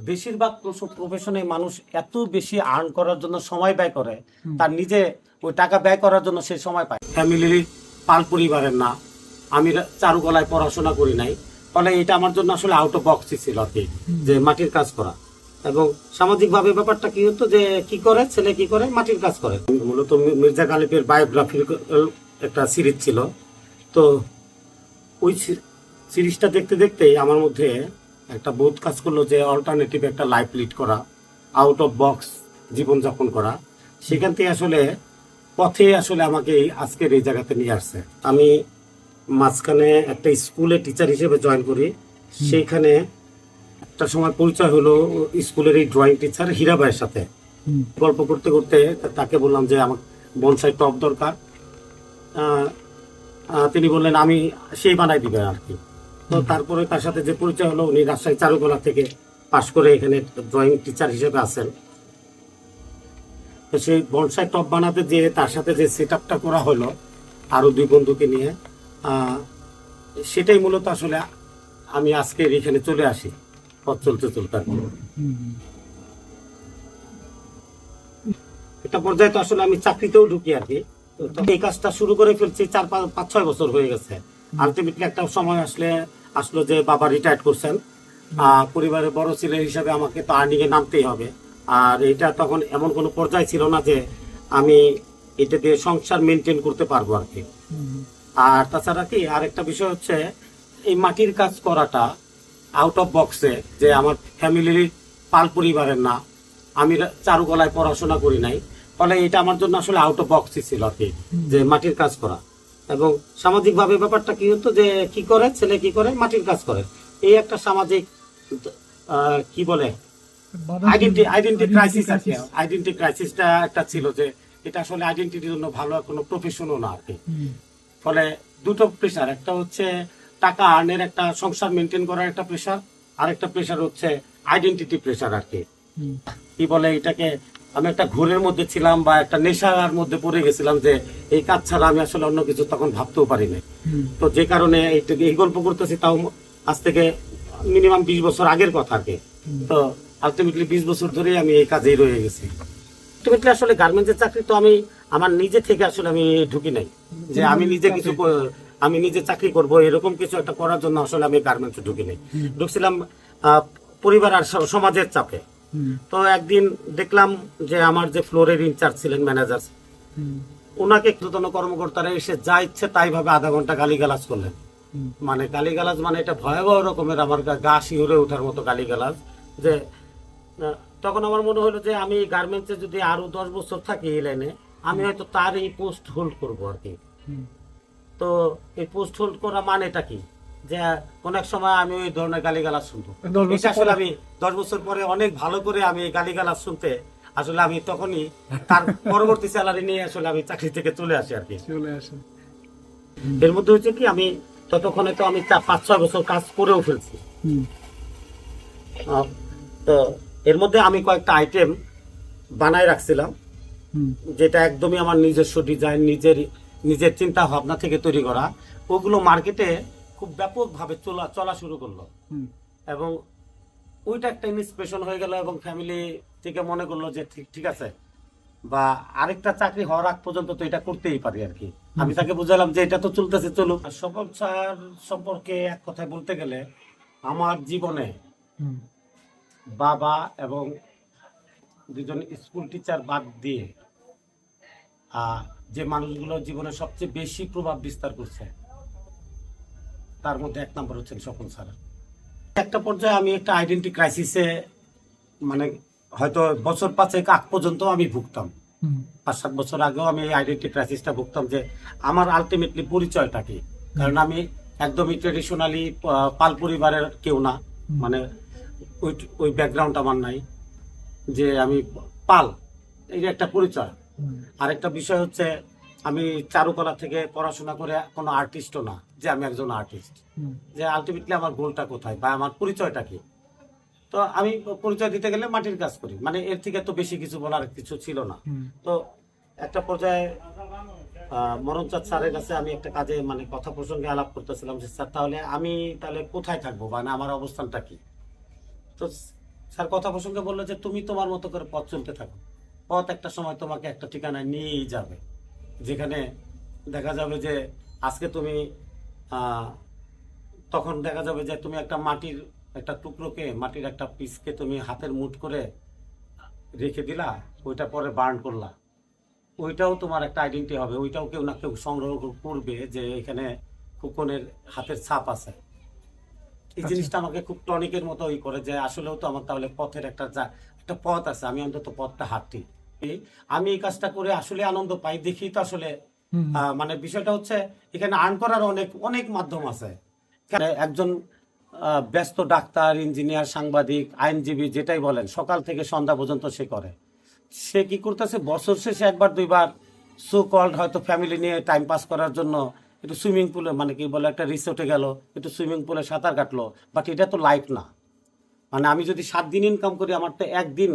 বেশিরভাগ প্রফেশনে মানুষ এত বেশি আর্ন করার জন্য সময় ব্যয় করে, তার নিজে ওই টাকা ব্যয় করার জন্য সে সময় পায়। ফ্যামিলির পাল পরিবারের না, আমি চারুকলায় পড়াশোনা করি নাই, ফলে এটা আমার জন্য আসলে আউট অফ বক্সই ছিল আর কি, যে মাটির কাজ করা। এবং সামাজিক ভাবে ব্যাপারটা কি হতো, যে কি করে ছেলে কি করে মাটির কাজ করে। মূলত মির্জা গালিবের বায়োগ্রাফির একটা সিরিজ ছিল, তো ওই সিরিজটা দেখতে দেখতেই আমার মধ্যে একটা বোধ কাজ করলো যে অল্টারনেটিভ একটা লাইফ লিড করা, আউট অফ বক্স জীবনযাপন করা। সেখান থেকে আসলে পথে আসলে আমাকে আজকের এই জায়গাতে নিয়ে আসছে। আমি মাঝখানে একটা স্কুলে টিচার হিসেবে জয়েন করি, সেইখানে একটা সময় পরিচয় হলো স্কুলের এই ড্রয়িং টিচার হীরা ভাইয়ের সাথে। গল্প করতে করতে তাকে বললাম যে আমার বনসাই টপ দরকার। তিনি বললেন আমি সেই বানাই দিবেন আর কি। তো তারপরে তার সাথে যে পরিচয় হলো, উনি রাজশাহী চারুকলা থেকে পাশ করে এখানে ড্রয়িং টিচার হিসেবে আছেন। তো সেই বনসাই টপ বানাতে যে তার সাথে যে সেট আপটা করা হলো আরো দুই বন্ধুকে নিয়ে, সেটাই মূলত আসলে আমি আজকে এখানে চলে আসি পথ চলতে চলতে। একটা পর্যায়ে তো আসলে আমি চাকরিতেও ঢুকি আর কি। এই কাজটা শুরু করে ফেলছি 4-5-6 বছর হয়ে গেছে। আলটিমেটলি একটা সময় আসলো যে বাবা রিটায়ার করছেন, পরিবারের বড় ছেলে হিসাবে আমাকে তো আর্নিং এ নামতেই হবে। আর এটা তখন এমন কোনো পর্যায়ে ছিল না যে আমি এটা দিয়ে সংসার মেনটেন করতে পারবো আর কি। আর তাছাড়া কি আরেকটা বিষয় হচ্ছে, এই মাটির কাজ করাটা আউট অফ বক্সে, যে আমার ফ্যামিলির পাল পরিবারের না, আমি চারুকলায় পড়াশোনা করি নাই, ফলে এটা আমার জন্য আসলে আউট অফ বক্সই ছিল আর কি, যে মাটির কাজ করা। এবং সামাজিক ভাবে ব্যাপারটা কি হতো, যে কি করে ছেলে কি করে মাটির কাজ করে, এই একটা সামাজিক কি বলে আইডেন্টি ক্রাইসিস আর কি। আইডেন্টি ক্রাইসিসটা একটা ছিল, যে এটা আসলে আইডেন্টিটির জন্য ভালো কোনো প্রফেশনও না আর কি। ফলে দুটো প্রেশার, একটা হচ্ছে টাকা আর্নের একটা সংসার মেনটেন করার একটা প্রেশার, আর একটা প্রেশার হচ্ছে আইডেন্টিটি প্রেশার আর কি। কি বলে এটাকে, আমি একটা ঘোরের মধ্যে ছিলাম বা একটা নেশার মধ্যে পড়ে গেছিলাম, যে এই কাজ ছাড়া আমি আসলে অন্য কিছু তখন ভাবতেও পারি নাই। তো যে কারণে এই গল্প করতেছি, তাও আজ থেকে মিনিমাম 20 বছর আগের কথা আর কি। তো আলটিমেটলি 20 বছর ধরেই আমি এই কাজেই রয়ে গেছি। আলটিমেটলি আসলে গার্মেন্টসের চাকরি তো আমি আমার নিজে থেকে আসলে আমি ঢুকি নাই, যে আমি নিজে চাকরি করব এরকম কিছু একটা করার জন্য আসলে আমি গার্মেন্টসে ঢুকি নাই। ঢুকছিলাম পরিবার আর সমাজের চাপে। তো একদিন দেখলাম যে আমার যে ফ্লোরের ইনচার্জ ছিলেন, ম্যানেজার, ওনাকে ঊর্ধ্বতন কর্মকর্তারা এসে যা ইচ্ছে তাই ভাবে আধা ঘন্টা গালিগালাজ করলেন। মানে গালিগালাজ মানে এটা ভয়াবহ রকমের, আমার গা শিউরে ওঠার মতো গালিগালাজ। যে তখন আমার মনে হলো যে আমি গার্মেন্টসে যদি আরো 10 বছর থাকি এই লাইনে, আমি হয়তো তার এই পোস্ট হোল্ড করবো আর কি। তো এই পোস্ট হোল্ড করা মানেটা কি, যে কোন এক সময় আমি ওই ধরনের গালিগালাজ শুনবো। এটা আসলে আমি 10 বছর পরে অনেক ভালো করে আমি এই গালিগালাজ শুনতে আসলে আমি তখনই তার পরবর্তী স্যালারি নিয়ে আসলে আমি চাকরি থেকে চলে আসি আর কি। এর মধ্যে হচ্ছে কি, আমি ততক্ষণে তো আমি 5-6 বছর কাজ করেও ফেলছি। তো এর মধ্যে আমি কয়েকটা আইটেম বানায় রাখছিলাম, যেটা একদমই আমার নিজস্ব ডিজাইন, নিজের চিন্তা ভাবনা থেকে তৈরি করা। ওগুলো মার্কেটে খুব ব্যাপকভাবে চলা শুরু করলো, এবং ওইটা একটা ইন্সপিরেশন হয়ে গেল, এবং ফ্যামিলি থেকে মনে করলো যে ঠিক আছে, বা আরেকটা চাকরি হওয়ার আগ পর্যন্ত তো এটা করতেই পারি আর কি। আমি তাকে বুঝালাম যে এটা তো চলতেছে, চলুক। স্বপন স্যার সম্পর্কে এক কথায় বলতে গেলে, আমার জীবনে বাবা এবং দুজন স্কুল টিচার বাদ দিয়ে যে মানুষগুলো জীবনে সবচেয়ে বেশি প্রভাব বিস্তার করছে, তার মধ্যে 1 নম্বর হচ্ছেন স্বপন স্যার। একটা পর্যায়ে আমি একটা আইডেন্টি ক্রাইসিসে, মানে হয়তো বছর 5 আগ পর্যন্ত আমি ভুগতাম, 5-7 বছর আগেও আমি এই আইডেন্টি ক্রাইসিসটা ভুগতাম, যে আমার আলটিমেটলি পরিচয়টা কি। কারণ আমি একদমই ট্রেডিশনালি পাল পরিবারের কেউ না, মানে ওই ব্যাকগ্রাউন্ড আমার নাই, যে আমি পাল, এই একটা পরিচয়। আরেকটা বিষয় হচ্ছে, আমি চারুকলা থেকে পড়াশোনা করে কোনো আর্টিস্টও না, যে আমি একজন আর্টিস্ট। যে আলটিমেটলি আমার গোলটা কোথায় বা আমার পরিচয়টা কি। তো আমি পরিচয় দিতে গেলে মাটির কাজ করি, মানে এর থেকে তো বেশি কিছু বলার কিছু ছিল না। তো একটা পর্যায়ে মরণচাঁদ স্যারের কাছে আমি একটা কাজে মানে কথা প্রসঙ্গে আলাপ করতেছিলাম, যে স্যার তাহলে আমি কোথায় থাকবো, মানে আমার অবস্থানটা কি। তো স্যার কথা প্রসঙ্গে বললো যে তুমি তোমার মতো করে পথ চলতে থাকো, পথ একটা সময় তোমাকে একটা ঠিকানায় নিয়েই যাবে, যেখানে দেখা যাবে যে আজকে তুমি তখন দেখা যাবে যে তুমি একটা মাটির একটা টুকরোকে, মাটির একটা পিসকে তুমি হাতের মুঠ করে রেখে দিলা, ওইটা পরে বার্ন করলা, ওইটাও তোমার একটা আইডেন্টি হবে, ওইটাও কেউ না কেউ সংগ্রহ করবে যে এখানে খোকনের হাতের ছাপ আছে। এই জিনিসটা আমাকে খুব টনিকের মতো করে যে আসলেও তো আমার তাহলে পথের একটা পথ আছে, আমি অন্তত পথটা হাঁটি। আমি এই কাজটা করে আসলে আনন্দ পাই, দেখি তো আসলে মানে বিষয়টা হচ্ছে এখানে আর্ন করার অনেক অনেক মাধ্যম আছে। একজন ব্যস্ত ডাক্তার, ইঞ্জিনিয়ার, সাংবাদিক, আইনজীবী যেটাই বলেন, সকাল থেকে সন্ধ্যা পর্যন্ত সে করে। সে কি করতেছে, বছর শেষে একবার দুইবার সো কল্ড হয়তো ফ্যামিলি নিয়ে টাইম পাস করার জন্য একটু সুইমিং পুলে, মানে কি বলে, একটা রিসোর্টে গেল, একটু সুইমিং পুলে সাঁতার কাটলো, বাট এটা তো লাইফ না। মানে আমি যদি 7 দিন ইনকাম করি, আমার তো একদিন,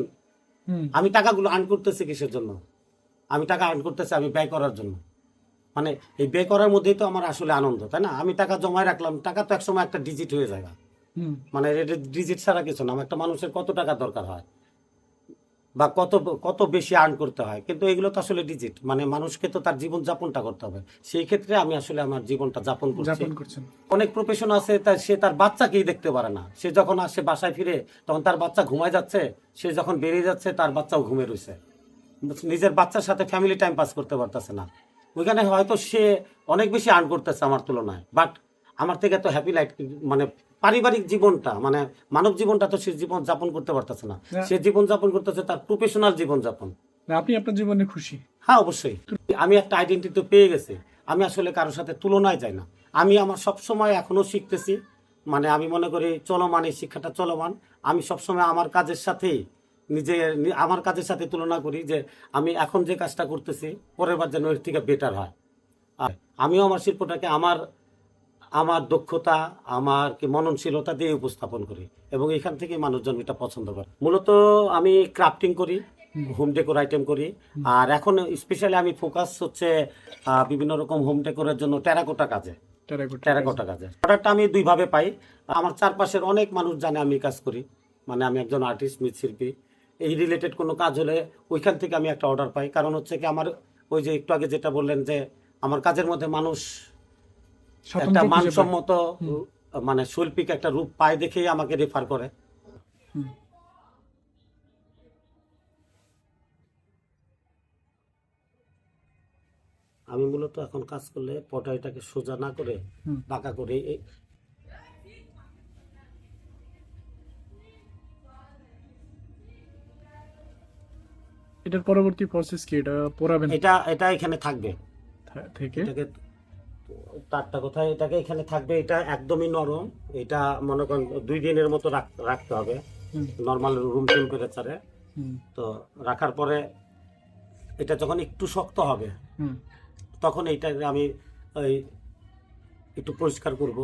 আমি টাকাগুলো আর্ন করতেছি কিসের জন্য? আমি টাকা আর্ন করতেছি আমি ব্যয় করার জন্য। মানে এই ব্যয় করার মধ্যেই তো আমার আসলে আনন্দ, তাই না? আমি টাকা জমায় রাখলাম, টাকা তো একসময় একটা ডিজিট হয়ে যায়, মানে এটা ডিজিট ছাড়া কিছু না। একটা মানুষের কত টাকা দরকার হয় বা কত কত বেশি আর্ন করতে হয়, কিন্তু এগুলো তো আসলে ডিজিট, মানে মানুষকে তো তার জীবন যাপনটা করতে হবে। সেই ক্ষেত্রে আমি আসলে আমার জীবনটা যাপন করছি। অনেক প্রফেশন আছে সে তার বাচ্চাকেই দেখতে পারে না, সে যখন আসে বাসায় ফিরে তখন তার বাচ্চা ঘুমায় যাচ্ছে, সে যখন বেরিয়ে যাচ্ছে তার বাচ্চাও ঘুমিয়ে রয়েছে, নিজের বাচ্চার সাথে ফ্যামিলি টাইম পাস করতে পারতেছে না। ওইখানে হয়তো সে অনেক বেশি আর্ন করতেছে আমার তুলনায়, বাট আমার থেকে তো হ্যাপি লাইফ, মানে পারিবারিক জীবনটা, মানে মানব জীবনটা তো সে জীবন যাপন করতে পারতেছে না। সে জীবন যাপন করতেছে তার প্রফেশনাল জীবন যাপন। আপনি আপনার জীবনে খুশি? হ্যাঁ, অবশ্যই। আমি একটা আইডেন্টিটি তো পেয়ে গেছি, আমি আসলে কারোর সাথে তুলনায় যাই না। আমি আমার সবসময় এখনো শিখতেছি, মানে আমি মনে করি চলমান, এই শিক্ষাটা চলমান। আমি সবসময় আমার কাজের সাথেই আমার কাজের সাথে তুলনা করি যে আমি এখন যে কাজটা করতেছি পরের বার যেন এর থেকে বেটার হয়। আর আমিও আমার শিল্পটাকে আমার দক্ষতা, আমার কি মননশীলতা দিয়ে উপস্থাপন করি, এবং এখান থেকে মানুষজন এটা পছন্দ করে। মূলত আমি ক্রাফটিং করি, হোম ডেকোর আইটেম করি, আর এখন স্পেশালি আমি ফোকাস হচ্ছে বিভিন্ন রকম হোম ডেকোরের জন্য টেরাকোটা কাজে। অর্ডারটা আমি 2 ভাবে পাই। আমার চারপাশের অনেক মানুষ জানে আমি কাজ করি, মানে আমি একজন আর্টিস্ট, মৃৎশিল্পী। এই রিলেটেড কোনো কাজ হলে ওইখান থেকে আমি একটা অর্ডার পাই। কারণ হচ্ছে কি, আমার ওই যে একটু আগে যেটা বললেন যে আমার কাজের মধ্যে মানুষ একটা মানসম্মত, মানে শৈল্পিক একটা রূপ পায় দেখেই আমাকে রেফার করে। আমি মূলত এখন কাজ করলে পটাইটাকে সোজা না করে বাঁকা করে এটার পরবর্তী প্রসেস কি? এটা পোড়াবেন? এটা এখানে থাকবে থেকে তারটা কোথায়, এটাকে এখানে থাকবে। এটা একদমই নরম, এটা মনে করেন 2 দিনের মতো রাখতে হবে নর্মাল রুম টেম্পারেচারে। তো রাখার পরে এটা যখন একটু শক্ত হবে তখন এইটাকে আমি ওই একটু পরিষ্কার করব।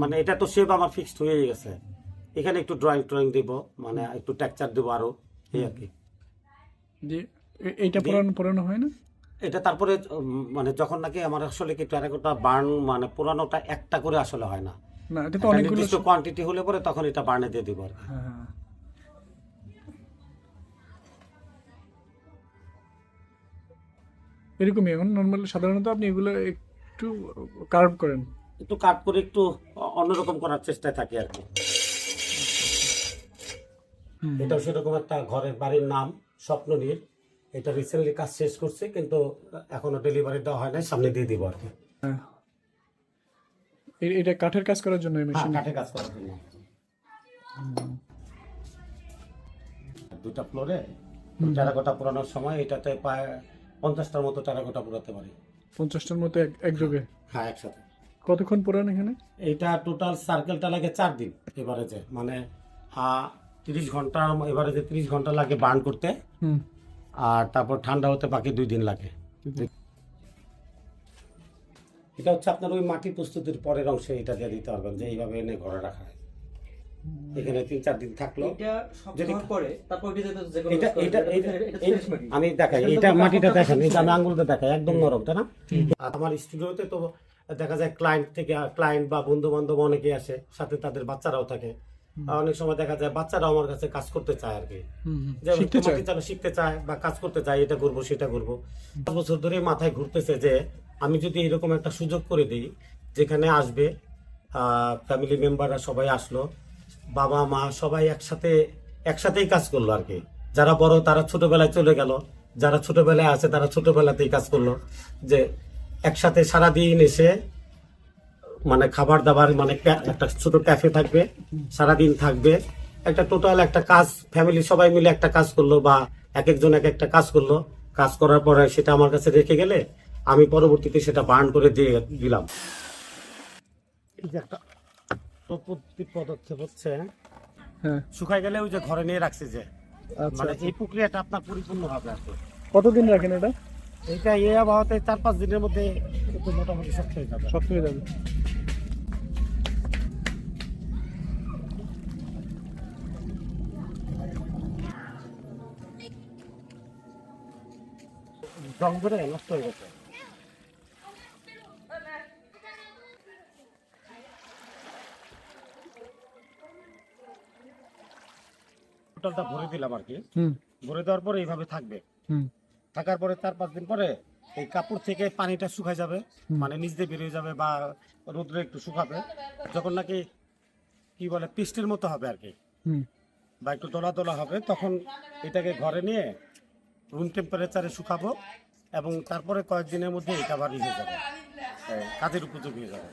মানে এটা তো শেপ আমার ফিক্সড হয়ে গেছে, এখানে একটু ড্রয়িং দিব, মানে একটু টেক্সচার দেবো আরো, এই আর কি। এইটা পুরানো হয় না এটা তারপরে মানে যখন নাকি আমার আসলে কি টেরাকোটা বার্ন, মানে পুরানোটা একটা করে আসলে হয় না, না এটা তো অনেকগুলো কোয়ান্টিটি হলে পরে তখন এটা বার্নে দিয়ে দিব আর কি। এরকমই এখন নরমালি সাধারণত আপনি এগুলো একটু কার্ভ করেন, একটু কাট করে একটু অন্যরকম করার চেষ্টায় থাকি আর কি। এটাও সেরকম একটা ঘরের বাড়ির নাম স্বপ্ননীর। এটা রিসেন্টলি কাজ শেষ করছে, কিন্তু এখনো ডেলিভারি দেওয়া হয় নাই, সামনে দিয়ে দিব আর কি। এটা কাঠের কাজ করার জন্য, কাঠের কাজ করার জন্য। 2টা ফ্লোরে টেরাকোটা পোড়ানোর সময় এটাতে প্রায় 50টার মতো টেরাকোটা পোড়াতে পারি। 50টার মতো একযোগে? হ্যাঁ, একসাথে। কতক্ষণ পোড়ান এখানে? এইটা টোটাল সার্কেলটা লাগে 4 দিন এভারেজে, মানে 30 ঘন্টা এভারেজে 30 ঘন্টা লাগে বার্ন করতে, আর তারপর ঠান্ডা হতে বাকি 2 দিন লাগে। এটা হচ্ছে আপনার ওই মাটি প্রস্তুতির পরের অংশে এটা দিয়ে দিতে পারবেন, যে এইভাবে এনে ঘরে রাখা হয়। এখানে 3-4 দিন থাকলো, আমি দেখাই এটা মাটিটা দেখেন, এই যে আমি আঙ্গুলটা দেখাই একদম নরম, তাই না? আমার স্টুডিওতে তো দেখা যায় ক্লায়েন্ট বা বন্ধু বান্ধব অনেকে আসে, সাথে তাদের বাচ্চারাও থাকে। অনেক সময় দেখা যায় বাচ্চারাও আমার কাছে কাজ করতে চায় আর কি, যে শিখতে চায়। তোমাকে যেন শিখতে চায় বা কাজ করতে চায়, এটা করবো সেটা করবো। 5 বছর ধরে মাথায় ঘুরতেছে যে আমি যদি এরকম একটা সুযোগ করে দিই, যেখানে আসবে ফ্যামিলি মেম্বাররা সবাই আসলো, বাবা মা সবাই একসাথেই কাজ করলো আর কি। যারা বড় তারা ছোটবেলায় চলে গেল, যারা ছোটবেলায় আছে তারা ছোটবেলাতেই কাজ করলো, যে একসাথে সারাদিন এসে মানে খাবার দাবার মানে একটা ছোট ক্যাফে থাকবে, সারাদিন থাকবে, একটা টোটাল একটা কাজ, ফ্যামিলি সবাই মিলে একটা কাজ করলো বা এক একজন এক একটা কাজ করলো। কাজ করার পরে সেটা আমার কাছে রেখে গেলে আমি পরবর্তীতে সেটা বার্ন করে দিয়ে দিলাম। এই যে একটা পদক্ষেপ হচ্ছে, হ্যাঁ, শুকাই গেলে ওই যে ঘরে নিয়ে রাখছি যে, আচ্ছা মানে আচ্ছা। এই প্রক্রিয়াটা আপনার পরিপূর্ণ হবে আর কি। কতদিন রাখেন এটা? এইটা এই আবহাওয়াতে 4-5 দিনের মধ্যে একটু মোটামুটি শক্ত হয়ে যাবে। শক্ত হয়ে যাবে। জং ধরে নষ্ট হয়ে গেছে। টোটালটা ভরে দিলাম আর কি। হুম ভরে দেওয়ার পরে এইভাবে থাকবে। হুম থাকার পরে 4-5 দিন পরে এই কাপড় থেকে পানিটা শুকায় যাবে, মানে নিচ দিয়ে বেরিয়ে যাবে বা রোদ্রে একটু শুকাবে। যখন নাকি কি বলে পিস্টের মতো হবে আর কি, হুম বা একটু দোলা দোলা হবে, তখন এটাকে ঘরে নিয়ে রুম টেম্পারেচারে শুকাবো এবং তারপরে কয়েকদিনের মধ্যে এটা আবার হয়ে যাবে, কাজের উপযোগী হয়ে যাবে।